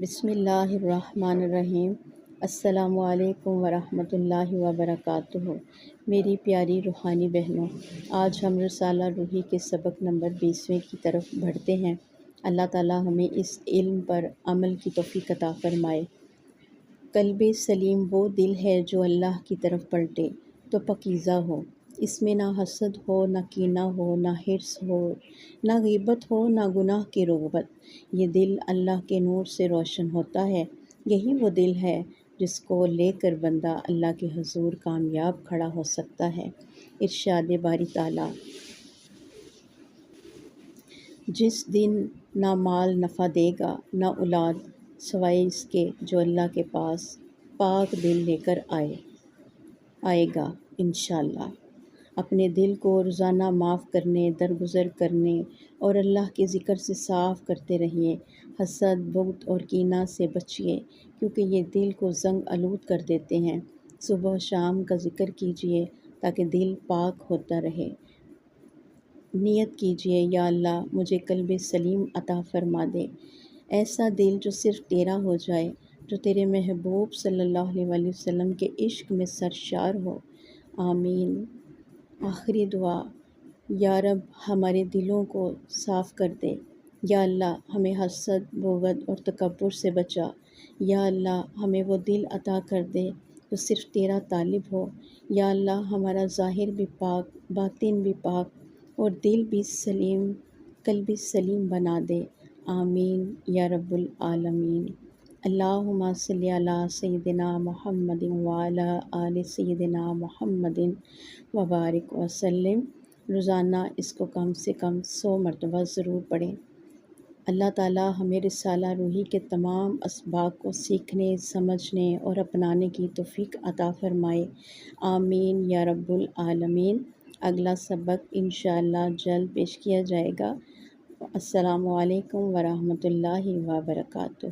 بسم اللہ الرحمن الرحیم۔ السلام علیکم ورحمۃ اللہ وبرکاتہ۔ میری پیاری روحانی بہنوں، آج ہم رسالہ روحی کے سبق نمبر 20ویں کی طرف بڑھتے ہیں۔ اللہ تعالی ہمیں اس علم پر عمل کی توفیق عطا فرمائے۔ قلب سلیم وہ دل ہے جو اللہ کی طرف پلٹے تو پاکیزہ ہو، اس میں نہ حسد ہو، نہ کینہ ہو، نہ حرص ہو، نہ غیبت ہو، نہ گناہ کی رغبت۔ یہ دل اللہ کے نور سے روشن ہوتا ہے۔ یہی وہ دل ہے جس کو لے کر بندہ اللہ کے حضور کامیاب کھڑا ہو سکتا ہے۔ ارشاد باری تعالیٰ، جس دن نہ مال نفع دے گا نہ اولاد، سوائے اس کے جو اللہ کے پاس پاک دل لے کر آئے گا انشاءاللہ۔ اپنے دل کو روزانہ معاف کرنے، درگزر کرنے اور اللہ کے ذکر سے صاف کرتے رہیے۔ حسد، بغض اور کینہ سے بچیے، کیونکہ یہ دل کو زنگ آلود کر دیتے ہیں۔ صبح و شام کا ذکر کیجیے تاکہ دل پاک ہوتا رہے۔ نیت کیجیے، یا اللہ مجھے قلب سلیم عطا فرما دے، ایسا دل جو صرف تیرا ہو جائے، جو تیرے محبوب صلی اللہ علیہ وسلم کے عشق میں سرشار ہو۔ آمین۔ آخری دعا، یا رب ہمارے دلوں کو صاف کر دے۔ یا اللہ ہمیں حسد، بغض اور تکبر سے بچا۔ یا اللہ ہمیں وہ دل عطا کر دے جو صرف تیرا طالب ہو۔ یا اللہ ہمارا ظاہر بھی پاک، باطن بھی پاک اور دل بھی سلیم، قلب سلیم بنا دے۔ آمین یا رب العالمین۔ اللہم صلی علی سیدنا محمد وعلی آل سیدنا محمد وبارک وسلم۔ روزانہ اس کو کم سے کم 100 مرتبہ ضرور پڑھیں۔ اللہ تعالی ہمیں رسالہ روحی کے تمام اسباق کو سیکھنے، سمجھنے اور اپنانے کی توفیق عطا فرمائے۔ آمین یا رب العالمین۔ اگلا سبق انشاءاللہ جلد پیش کیا جائے گا۔ السلام علیکم ورحمۃ اللہ وبرکاتہ۔